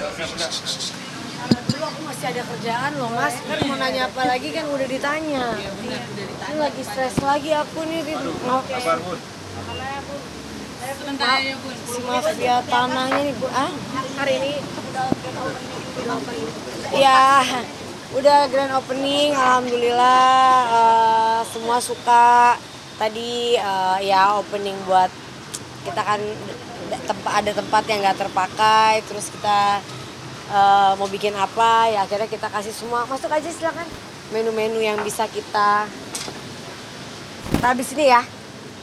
Dulu aku masih ada kerjaan loh mas, kan mau nanya apa lagi kan udah ditanya. Ini lagi stres lagi aku nih di si mafia tanahnya nih bu. Hari ini ya udah grand opening, alhamdulillah semua suka. Tadi ya opening buat kita kan ada tempat yang nggak terpakai, terus kita mau bikin apa ya akhirnya kita kasih semua, masuk aja silakan menu-menu yang bisa kita. Habis ini ya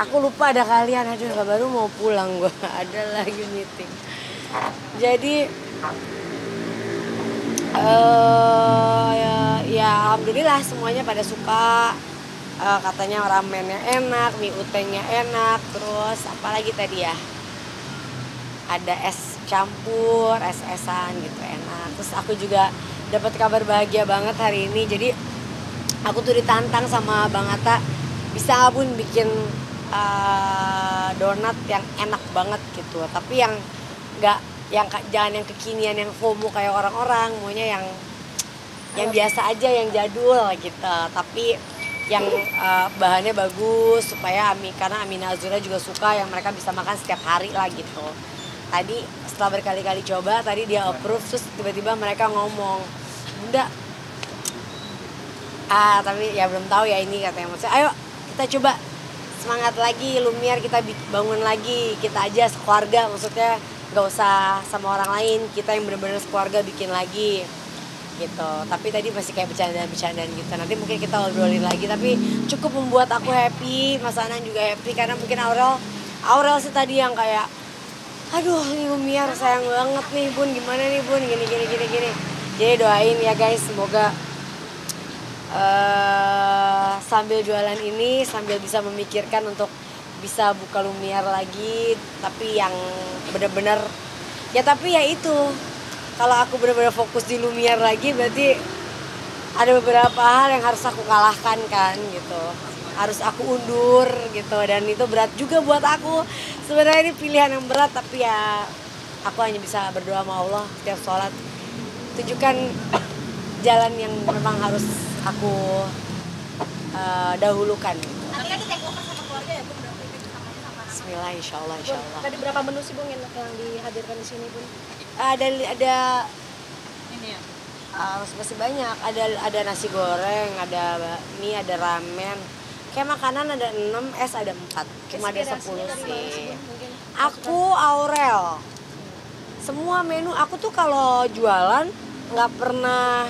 aku lupa ada kalian, aduh baru mau pulang gue ada lagi meeting. Jadi ya alhamdulillah semuanya pada suka. Katanya ramennya enak, mie utengnya enak, terus apalagi tadi ya ada es campur, es-esan gitu enak. Terus aku juga dapat kabar bahagia banget hari ini. Jadi aku tuh ditantang sama Bang Atta, bisa nggak Bun bikin donat yang enak banget gitu. Tapi yang nggak, jangan yang kekinian, yang FOMO kayak orang-orang, maunya yang biasa aja, yang jadul gitu. Tapi yang bahannya bagus supaya karena Amina Azura juga suka yang mereka bisa makan setiap hari lah gitu. Tadi setelah berkali-kali coba, tadi dia approve, terus tiba-tiba mereka ngomong, Bunda, tapi ya belum tahu ya ini katanya, maksudnya ayo kita coba semangat lagi, Lumiere kita bangun lagi, kita aja sekeluarga, maksudnya nggak usah sama orang lain, kita yang benar-benar sekeluarga bikin lagi gitu. Tapi tadi masih kayak bercandaan gitu, nanti mungkin kita obrolin lagi, tapi cukup membuat aku happy, Mas Anang juga happy, karena mungkin Aurel sih tadi yang kayak aduh ini Lumiere sayang banget nih Bun, gimana nih Bun, gini. Jadi doain ya guys, semoga sambil jualan ini, sambil bisa memikirkan untuk bisa buka Lumiere lagi, tapi yang benar-benar ya, tapi ya itu, kalau aku benar-benar fokus di Lumiere lagi berarti ada beberapa hal yang harus aku kalahkan kan gitu, harus aku undur gitu, dan itu berat juga buat aku. Sebenarnya ini pilihan yang berat, tapi ya aku hanya bisa berdoa sama Allah setiap sholat, tunjukkan jalan yang memang harus aku dahulukan. Nanti ada take over sama keluarga ya Bun? Bismillah, insya Allah. Tadi berapa menu sih Bun yang dihadirkan di sini Bun? Ada Ini ya? masih banyak, ada nasi goreng, ada bakmi, ada ramen. Kayak makanan ada 6, es ada 4, cuma ada 10 sih. Aku Aurel, semua menu aku tuh kalau jualan nggak pernah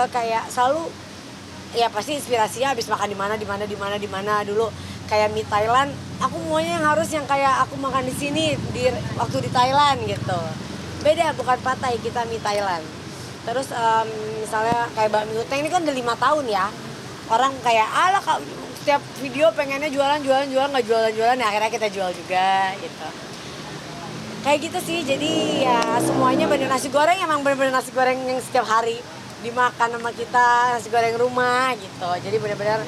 kayak selalu ya pasti inspirasinya habis makan di mana dulu. Kayak mie Thailand, aku maunya yang harus yang kayak aku makan di sini waktu di Thailand gitu. Beda, bukan patai, kita mie Thailand. Terus misalnya kayak bakmi uteng ini kan udah 5 tahun ya. Orang kayak ala setiap video pengennya jualan nggak jualan ya, akhirnya kita jual juga gitu. Kayak gitu sih, jadi ya semuanya bener. Nasi goreng emang bener-bener nasi goreng yang setiap hari dimakan sama kita, nasi goreng rumah gitu. Jadi bener-bener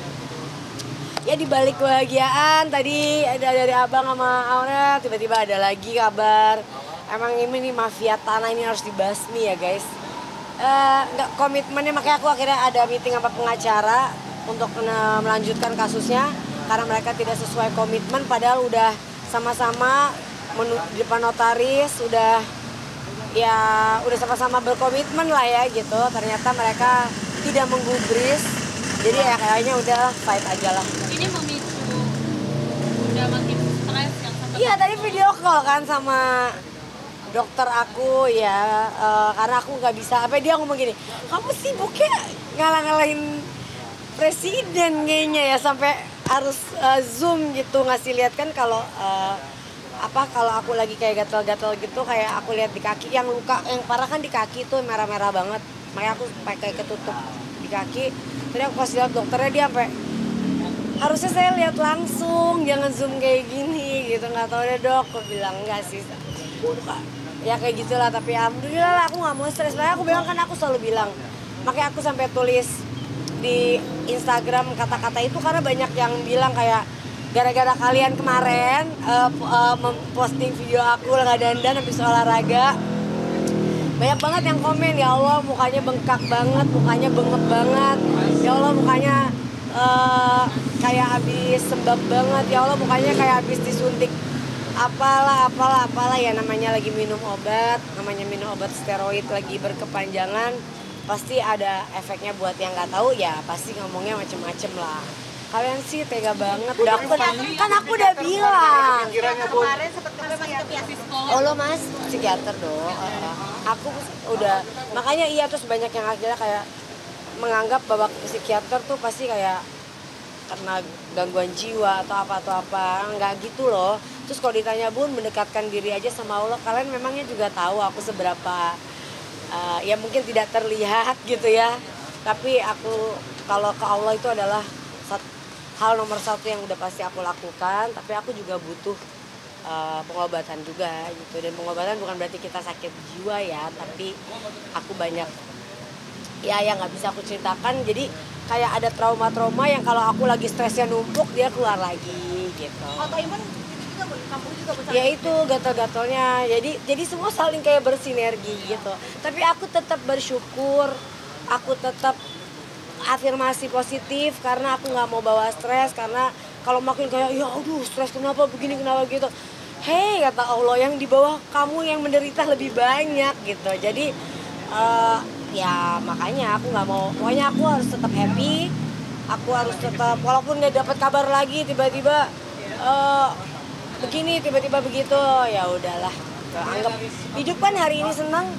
ya dibalik kebahagiaan tadi ada dari abang sama Aurel, tiba-tiba ada lagi kabar. Emang ini nih mafia tanah ini harus dibasmi ya guys. Nggak komitmennya, makanya aku akhirnya ada meeting sama pengacara untuk melanjutkan kasusnya karena mereka tidak sesuai komitmen, padahal udah sama-sama di depan notaris, udah sama-sama berkomitmen lah ya gitu. Ternyata mereka tidak menggubris, jadi ya kayaknya udah fight aja lah. Ini memicu udah makin stres yang sampai. Iya, tadi video call kan sama dokter aku ya, karena aku nggak bisa, dia ngomong gini, kamu sibuknya ngalah-ngalahin presiden kayaknya ya, sampai harus zoom gitu ngasih lihat kan. Kalau kalau aku lagi kayak gatal-gatal gitu, kayak aku lihat di kaki yang luka yang parah kan, di kaki tuh merah-merah banget, makanya aku pakai ketutup di kaki. Tadi aku pas lihat dokternya, dia sampai harusnya saya lihat langsung, jangan zoom kayak gini gitu. Nggak tahu deh dok, aku bilang enggak sih, ya kayak gitulah. Tapi alhamdulillah lah, aku nggak mau stres. Makanya aku bilang kan, aku selalu bilang, makanya aku sampai tulis di Instagram kata-kata itu, karena banyak yang bilang kayak gara-gara kalian kemarin memposting video aku nggak dandan habis olahraga, banyak banget yang komen, ya Allah mukanya bengkak banget, mukanya bengep banget, ya Allah mukanya kayak habis sembab banget, ya Allah mukanya kayak habis disuntik apalah ya, namanya lagi minum obat, namanya minum obat steroid lagi berkepanjangan, pasti ada efeknya. Buat yang nggak tahu ya pasti ngomongnya macem-macem lah. Kalian sih tega banget. Udah aku udah bilang. Kemarin sempat ke psikolog. Oh lo mas psikiater dong. Aku udah, makanya iya, terus banyak yang akhirnya kayak menganggap bahwa psikiater tuh pasti kayak karena gangguan jiwa atau apa, nggak gitu loh. Terus kalau ditanya Bun, mendekatkan diri aja sama Allah, kalian memangnya juga tahu aku seberapa ya mungkin tidak terlihat gitu ya, tapi aku kalau ke Allah itu adalah hal nomor satu yang udah pasti aku lakukan. Tapi aku juga butuh pengobatan juga gitu, dan pengobatan bukan berarti kita sakit jiwa ya, tapi aku banyak ya yang nggak bisa aku ceritakan. Jadi kayak ada trauma-trauma yang kalau aku lagi stresnya numpuk dia keluar lagi gitu. Autoimun itu juga Bu, kamu juga Bu. Ya itu gatal-gatalnya. Jadi semua saling kayak bersinergi gitu. Tapi aku tetap bersyukur, aku tetap afirmasi positif karena aku nggak mau bawa stres. Karena kalau makin kayak ya aduh stres kenapa begini kenapa gitu, hei kata Allah, yang di bawah kamu yang menderita lebih banyak gitu. Jadi ya makanya aku nggak mau, pokoknya aku harus tetap happy, aku harus tetap walaupun nggak dapat kabar lagi tiba-tiba begini tiba-tiba begitu, ya udahlah, anggap hidup kan hari ini senang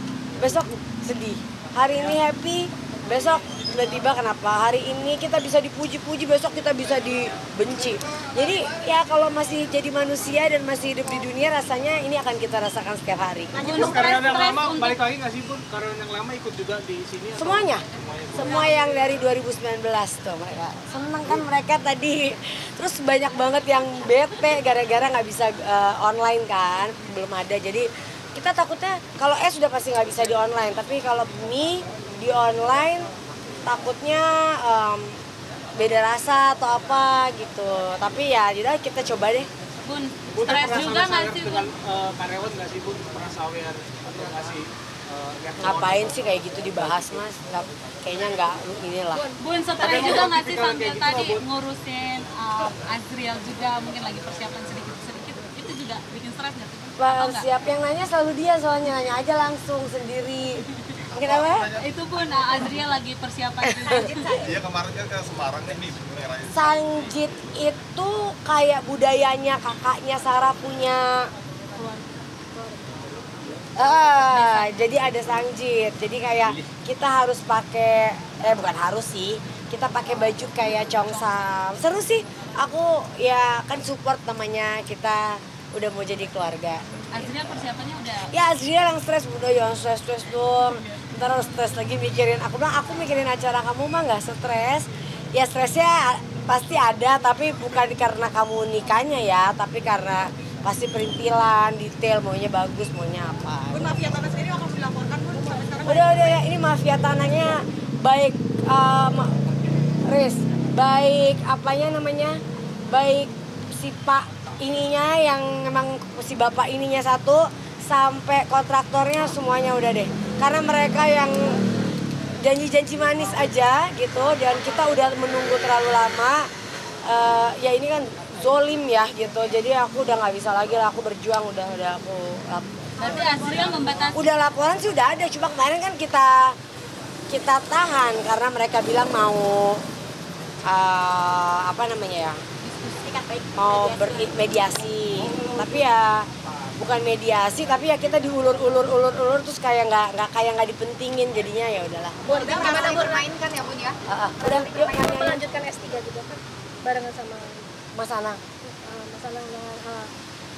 besok sedih, hari ini happy besok tiba-tiba kenapa hari ini kita bisa dipuji-puji besok kita bisa dibenci. Jadi ya kalau masih jadi manusia dan masih hidup di dunia, rasanya ini akan kita rasakan setiap hari. Terus karyawan yang lama balik lagi nggak sih Bun? Karyawan yang lama ikut juga di sini? Atau? Semuanya, semua yang dari 2019 tuh mereka seneng kan mereka tadi. Terus banyak banget yang bete gara-gara nggak bisa online kan, belum ada. Jadi kita takutnya kalau sudah pasti nggak bisa di online, tapi kalau mie di online takutnya beda rasa atau apa gitu. Tapi ya jadi kita coba deh. Bun, Bun, stres pernah juga nggak sih Bun? dengan karyawan nggak sih Bun? Pernah sawer atau nggak sih? Ngapain sih kayak gitu dibahas mas? Nggak, kayaknya nggak inilah. Bun, stres Tapi juga nggak sih tipikal sampai kayak gitu tadi nggak, Bun? ngurusin Azriel juga, mungkin lagi persiapan sedikit-sedikit, itu juga bikin stres nggak sih? Atau Pak nggak? siap yang nanya selalu dia, soalnya nanya aja langsung sendiri. Kenapa? Itu Bun, Azriel lagi persiapan juga. Iya kemarin kan ke Semarang nih ngerayain. Sanjit itu kayak budayanya kakaknya Sarah punya. Jadi ada sanjit. Jadi kayak kita harus pakai, bukan harus sih, kita pakai baju kayak congsam. Seru sih. Aku ya kan support namanya, kita udah mau jadi keluarga. Azriel persiapannya udah. Ya Azriel yang stres, udah jangan stres dong. Ntar harus stres lagi mikirin. Aku bilang aku mikirin acara kamu mah nggak stres. Ya stresnya pasti ada, tapi bukan karena kamu nikahnya ya, tapi karena pasti perintilan, detail, maunya bagus, maunya apa. Bun, mafia tanah sendiri akan dilaporkan Bun sampai sekarang. Udah ya, ini mafia tanahnya baik Riz, baik apanya namanya, baik si Pak ininya yang memang si bapak ininya satu, sampai kontraktornya semuanya udah deh. Karena mereka yang janji-janji manis aja gitu, dan kita udah menunggu terlalu lama. Ya ini kan zolim ya gitu, jadi aku udah nggak bisa lagi lah, aku berjuang udah aku. Berarti Azriel membatasi. Udah laporan sih udah ada, cuma kemarin kan kita tahan karena mereka bilang mau apa namanya ya, mau bermediasi. Tapi ya bukan mediasi, tapi ya kita diulur terus kayak nggak dipentingin, jadinya ya udahlah. Bun, gimana bermain kan ya Bun ya? Udah yuk Kamu nanya. melanjutkan S3 juga kan barengan sama Mas Anang. Mas Anang dengan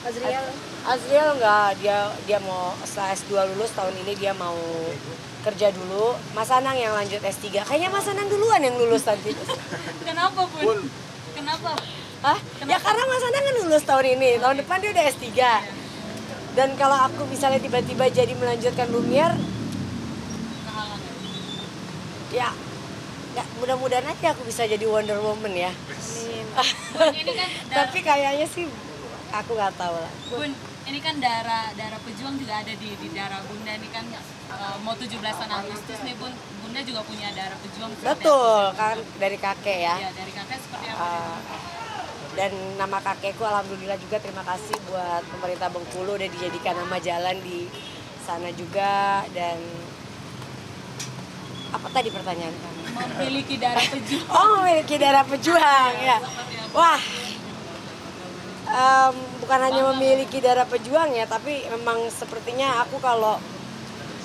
Azriel. Azriel enggak, dia mau setelah S2 lulus tahun ini dia mau kerja dulu. Mas Anang yang lanjut S3. Kayaknya Mas Anang duluan yang lulus nanti. Kenapa Bun? Kenapa? Hah? Ya karena Mas Anang kan lulus tahun ini. Tahun depan dia udah S3. Dan kalau aku misalnya tiba-tiba jadi melanjutkan Lumiere, ya nggak, mudah-mudahan aja aku bisa jadi Wonder Woman ya. Bun, ini kan Tapi kayaknya sih aku nggak tahu lah. Bun, ini kan darah pejuang juga ada di darah Bunda nih kan, mau 17-an Agustus nih Bunda juga punya darah pejuang. Betul kan, dari kakek ya. Iya, dari kakek seperti apa? Dan nama kakekku alhamdulillah juga terima kasih buat pemerintah Bengkulu udah dijadikan nama jalan di sana juga. Dan apa tadi pertanyaan kamu? Memiliki darah pejuang. Oh, memiliki darah pejuang ya. Wah, bukan hanya memiliki darah pejuang ya, tapi memang sepertinya aku kalau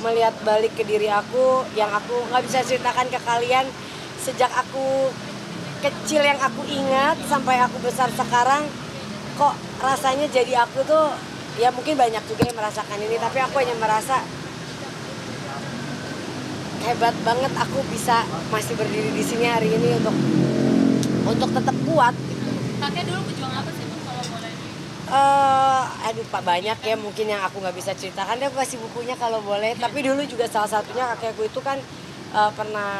melihat balik ke diri aku yang aku nggak bisa ceritakan ke kalian sejak aku kecil yang aku ingat sampai aku besar sekarang, kok rasanya jadi aku tuh ya mungkin banyak juga yang merasakan ini, tapi aku hanya merasa hebat banget aku bisa masih berdiri di sini hari ini untuk tetap kuat. Kakek dulu pejuang apa sih Bun kalau boleh di? Aduh Pak, banyak ya mungkin yang aku nggak bisa ceritakan. Dia aku kasih bukunya kalau boleh. Tapi dulu juga salah satunya kakekku itu kan pernah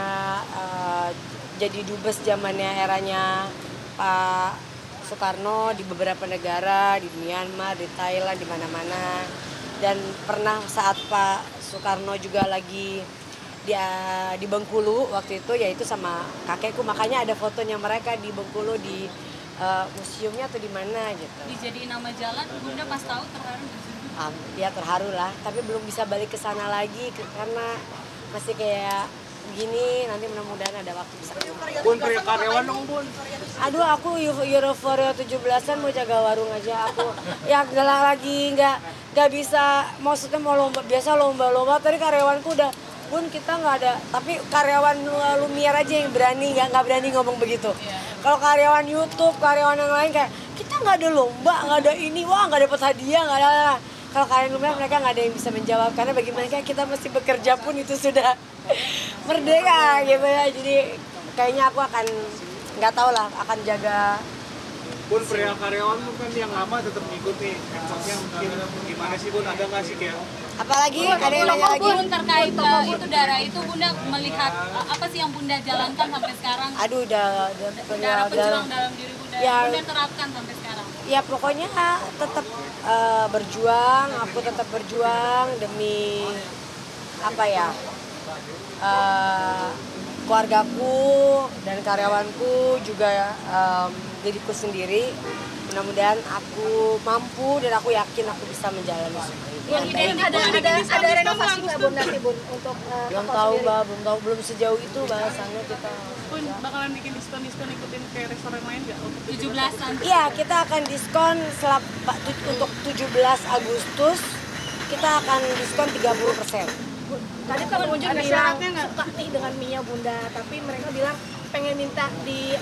jadi dubes zamannya eranya Pak Soekarno di beberapa negara, di Myanmar, di Thailand, di mana-mana. Dan pernah saat Pak Soekarno juga lagi di Bengkulu waktu itu, yaitu sama kakekku, makanya ada fotonya mereka di Bengkulu di museumnya atau di mana gitu. Dijadiin nama jalan, Bunda pas tahu terharu nggak sih? Ya terharu lah, tapi belum bisa balik ke sana lagi karena masih kayak begini. Nanti mudah-mudahan ada waktu bisa ketemu. Bun, karyawan dong Bun. Aduh, aku euforia 17-an mau jaga warung aja aku. Ya nggak bisa, maksudnya mau lomba, biasa lomba-lomba. Tadi karyawanku udah, Bun kita nggak ada, tapi karyawan Lumiere aja yang berani, nggak berani ngomong begitu. Kalau karyawan YouTube, karyawan yang lain kayak kita nggak ada lomba, nggak ada ini, wah nggak dapat hadiah, nggak ada. Kalau karyawan Lumiere mereka nggak ada yang bisa menjawab karena bagi mereka kita masih bekerja pun itu sudah merdeka gitu ya. Jadi kayaknya aku akan nggak tahu lah, akan jaga. Bun, perihal karyawan lu kan yang lama tetap ngikut nih. Maksudnya mungkin gimana sih Bun, ada nggak sih kayak Apalagi ada yang nanya lagi? Bun, terkait itu darah itu Bunda melihat apa sih yang Bunda jalankan sampai sekarang? Aduh, udah Darah pejuang dalam diri Bunda, Ya. Bunda terapkan sampai sekarang. Ya pokoknya tetap berjuang, aku tetap berjuang demi apa ya, keluargaku dan karyawanku juga diriku sendiri. Mudah-mudahan aku mampu dan aku yakin aku bisa menjalani semua itu. Ada renovasi nggak Bun nanti Bun untuk Belum kapal tahu sendiri? Mbak, belum sejauh itu bahasannya kita. Pun bakalan bikin diskon ikutin kayak restoran lain nggak? 17-an. Iya, kita akan diskon untuk 17 Agustus kita akan diskon 30%. Tadi pengunjung bilang suka nih dengan mie-nya Bunda, tapi mereka bilang pengen minta di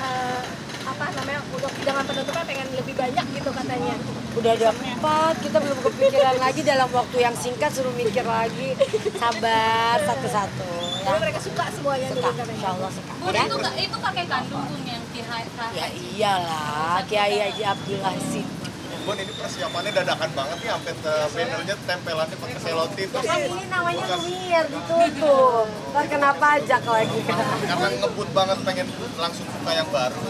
apa namanya untuk hidangan penutupnya pengen lebih banyak gitu katanya. Udah dapat, kita belum kepikiran lagi dalam waktu yang singkat, suruh mikir lagi. Sabar satu-satu ya. Tapi mereka suka semuanya Suka, dulu katanya. insya Allah suka. Bun, Ya? itu kakek kandung Bun yang Kiai Ya iyalah, Kiai Haji Abdul Aziz. Bun, ini persiapannya dadakan banget nih, sampai bannernya tempelannya pakai selotip. Kan ini namanya Lumiere ditutup. Ntar kena pajak lagi. Karena ngebut banget, pengen langsung buka yang baru.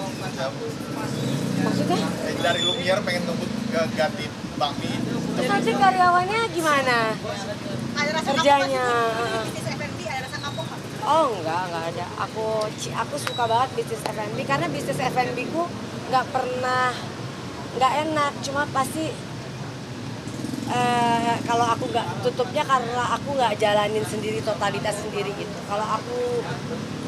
Maksudnya? Dari Lumiere pengen ngebut ganti bakmi. Terus nanti karyawannya gimana? Ada rasa Kerjanya. bisnis F&B, ada rasa kapok nggak? Oh enggak ada. Aku suka banget bisnis F&B karena bisnis F&B ku nggak pernah nggak enak, cuma pasti kalau aku nggak tutupnya karena aku nggak jalanin sendiri, totalitas sendiri gitu. Kalau aku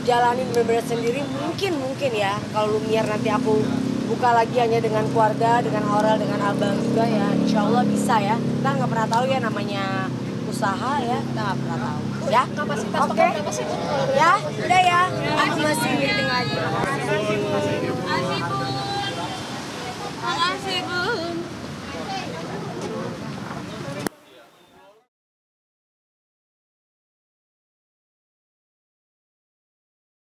jalanin benar-benar sendiri mungkin ya kalau Lumiere nanti aku buka lagi hanya dengan keluarga, dengan Aurel, dengan Abang juga ya, insya Allah bisa ya. Kita nggak pernah tahu ya, namanya usaha ya, kita nggak pernah tahu ya. Kapasitas Oke. total berapa sih Bun? Ya udah ya, aku masih meeting lagi. Makasih.